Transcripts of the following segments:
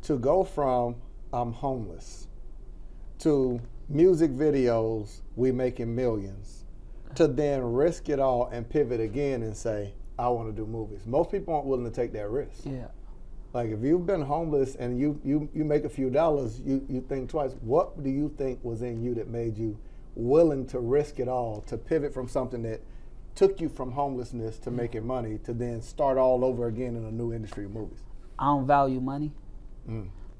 to go from I'm homeless to music videos, we making millions, to then risk it all and pivot again and say, I want to do movies. Most people aren't willing to take that risk. Yeah. Like if you've been homeless and you make a few dollars, you think twice. What do you think was in you that made you willing to risk it all, to pivot from something that took you from homelessness to making money to then start all over again in a new industry of movies? I don't value money.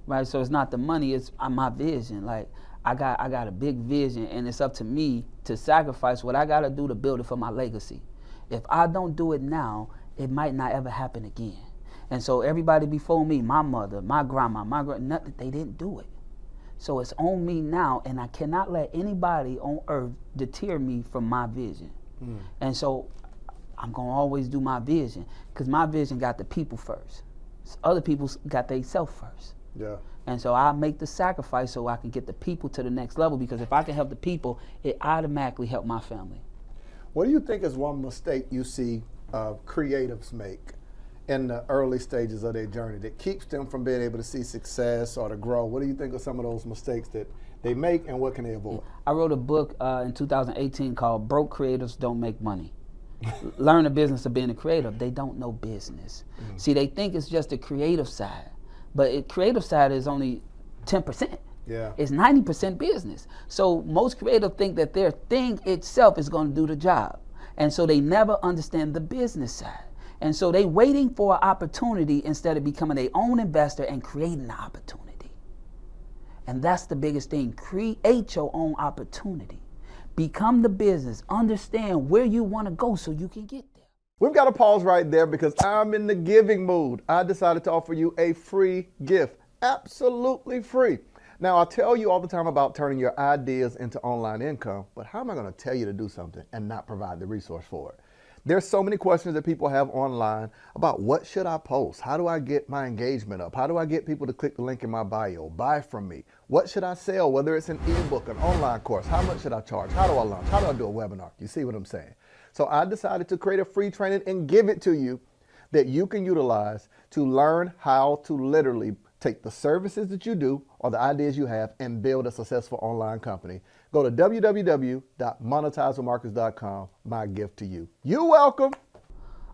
Right, so it's not the money, it's my vision. Like I got a big vision, and it's up to me to sacrifice what I gotta do to build it for my legacy. If I don't do it now, it might not ever happen again. And so everybody before me, my mother, my grandma, nothing, they didn't do it. So it's on me now, and I cannot let anybody on earth deter me from my vision. And so I'm gonna always do my vision, because my vision got the people first. Other people got they self first. Yeah. And so I make the sacrifice so I can get the people to the next level, because if I can help the people, it automatically help my family. What do you think is one mistake you see creatives make in the early stages of their journey that keeps them from being able to see success or to grow? What do you think are some of those mistakes that they make, and what can they avoid? I wrote a book in 2018 called Broke Creatives Don't Make Money. Learn the business of being a creative. They don't know business. See, they think it's just the creative side, but creative side is only 10%. Yeah. It's 90% business. So most creatives think that their thing itself is going to do the job, and so they never understand the business side. And so they waiting for an opportunity instead of becoming their own investor and creating the opportunity. And that's the biggest thing. Create your own opportunity. Become the business. Understand where you want to go so you can get there. We've got to pause right there because I'm in the giving mood. I decided to offer you a free gift. Absolutely free. Now, I tell you all the time about turning your ideas into online income, but how am I going to tell you to do something and not provide the resource for it? There's so many questions that people have online about what should I post? How do I get my engagement up? How do I get people to click the link in my bio, buy from me? What should I sell? Whether it's an ebook, an online course, how much should I charge? How do I launch? How do I do a webinar? You see what I'm saying? So I decided to create a free training and give it to you that you can utilize to learn how to literally take the services that you do or the ideas you have and build a successful online company. Go to www.monetizewithmarcus.com. My gift to you. You're welcome.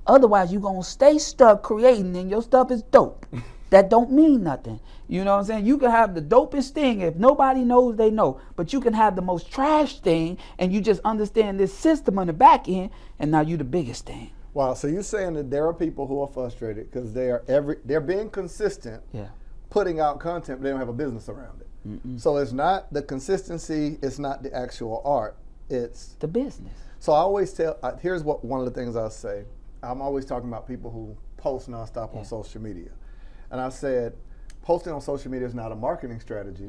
Otherwise, you're going to stay stuck creating and your stuff is dope. That don't mean nothing. You know what I'm saying? You can have the dopest thing. If nobody knows, they know. But you can have the most trash thing and you just understand this system on the back end, and now you're the biggest thing. Wow, so you're saying that there are people who are frustrated because they're being consistent, putting out content, but they don't have a business around it. So it's not the consistency, it's not the actual art, it's the business. So I always tell, here's what one of the things I say. I'm always talking about people who post nonstop on social media. And I said, posting on social media is not a marketing strategy.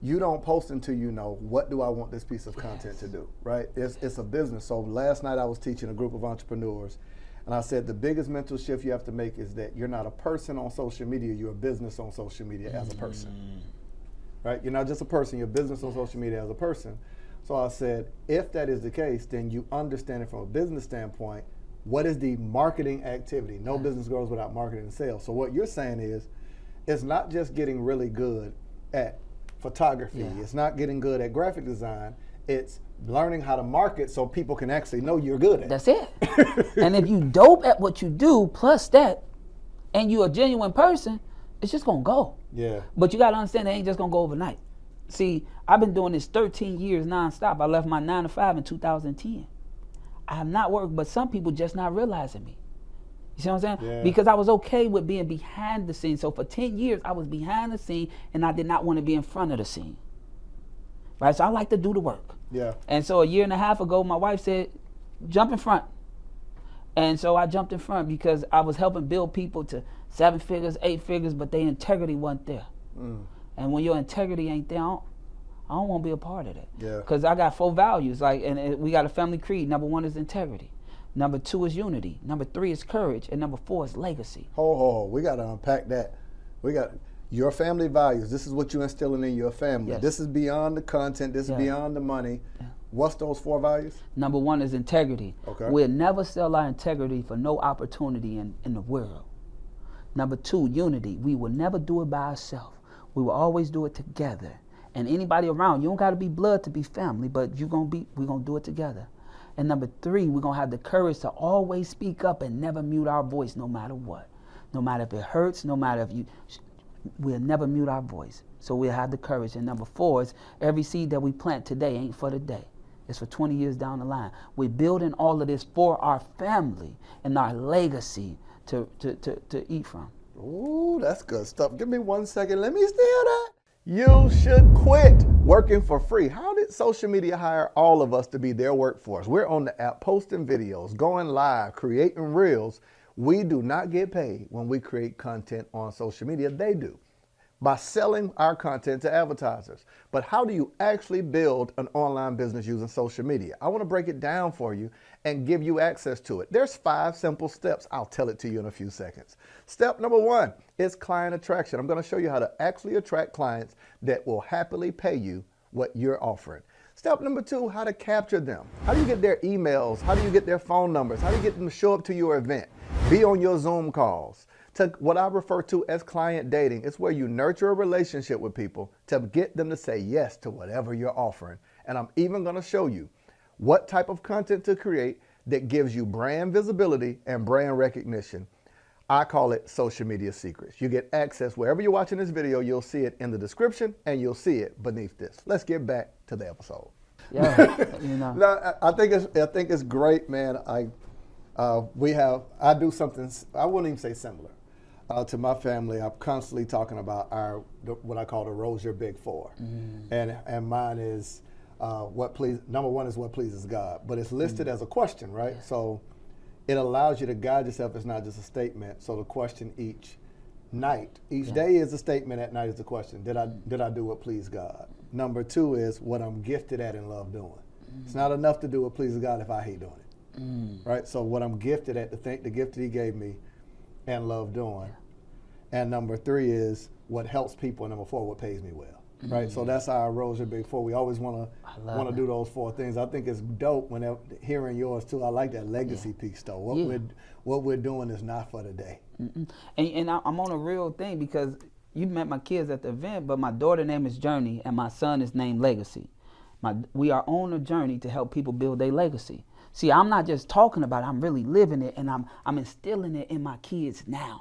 You don't post until you know, what do I want this piece of content to do, right? It's a business. So last night I was teaching a group of entrepreneurs, and I said the biggest mental shift you have to make is that you're not a person on social media, you're a business on social media as a person. Right? You're not just a person, you're a business on social media as a person. So I said, if that is the case, then you understand it from a business standpoint, what is the marketing activity? No business grows without marketing and sales. So what you're saying is, it's not just getting really good at photography, it's not getting good at graphic design, it's learning how to market so people can actually know you're good at it. That's it. And if you dope at what you do, plus that, and you're a genuine person, it's just gonna go. Yeah. But you gotta understand, it ain't just gonna go overnight. See, I've been doing this 13 years nonstop. I left my 9 to 5 in 2010. I have not worked, but some people just not realizing me. You see what I'm saying? Yeah. Because I was okay with being behind the scenes. So for 10 years, I was behind the scene, and I did not want to be in front of the scene. Right? So I like to do the work. Yeah. And so a year and a half ago, my wife said, jump in front. And so I jumped in front because I was helping build people to 7 figures, 8 figures, but their integrity wasn't there. And when your integrity ain't there, I don't want to be a part of that. Yeah. Because I got 4 values, and we got a family creed. Number 1 is integrity. Number 2 is unity. Number 3 is courage. And number 4 is legacy. We got to unpack that. We got your family values. This is what you're instilling in your family. Yes. This is beyond the content. This is beyond the money. What's those 4 values? Number 1 is integrity. Okay. We'll never sell our integrity for no opportunity in the world. Number 2, unity. We will never do it by ourselves. We will always do it together. And anybody around, you don't got to be blood to be family, but we're going to do it together. And number 3, we're going to have the courage to always speak up and never mute our voice no matter what. No matter if it hurts, no matter if we'll never mute our voice. So we'll have the courage. And number 4 is every seed that we plant today ain't for today. It's for 20 years down the line. We're building all of this for our family and our legacy to eat from. Ooh, that's good stuff. Give me 1 second. Let me steal that. You should quit working for free. How did social media hire all of us to be their workforce? We're on the app posting videos, going live, creating reels. We do not get paid when we create content on social media. They do, by selling our content to advertisers. But how do you actually build an online business using social media? I want to break it down for you and give you access to it. There's 5 simple steps. I'll tell it to you in a few seconds. Step number 1 is client attraction. I'm going to show you how to actually attract clients that will happily pay you what you're offering. Step number 2, how to capture them. How do you get their emails? How do you get their phone numbers? How do you get them to show up to your event? Be on your Zoom calls. To what I refer to as client dating. It's where you nurture a relationship with people to get them to say yes to whatever you're offering. And I'm even going to show you what type of content to create that gives you brand visibility and brand recognition. I call it social media secrets. You get access wherever you're watching this video. You'll see it in the description and you'll see it beneath this. Let's get back to the episode. Yeah, you know. No, I think it's great, man. I do something, I wouldn't even say similar. To my family, I'm constantly talking about what I call the Rosier Big 4. And mine is number 1 is what pleases God, but it's listed as a question, right? Yeah. So it allows you to guide yourself. It's not just a statement. So the question each day is a statement, at night is the question. Did I do what pleased God? Number 2 is what I'm gifted at and love doing. It's not enough to do what pleases God if I hate doing it, right? So what I'm gifted at, the gift that he gave me and love doing. And number 3 is what helps people. And number 4, what pays me well, right? So that's our Rosier Big 4. We always want to do those 4 things. I think it's dope whenever hearing yours too. I like that legacy piece though. What we're doing is not for today. And I'm on a real thing because you met my kids at the event, but my daughter's name is Journey and my son is named Legacy. We are on a journey to help people build their legacy. See, I'm not just talking about it, I'm really living it, and I'm instilling it in my kids now.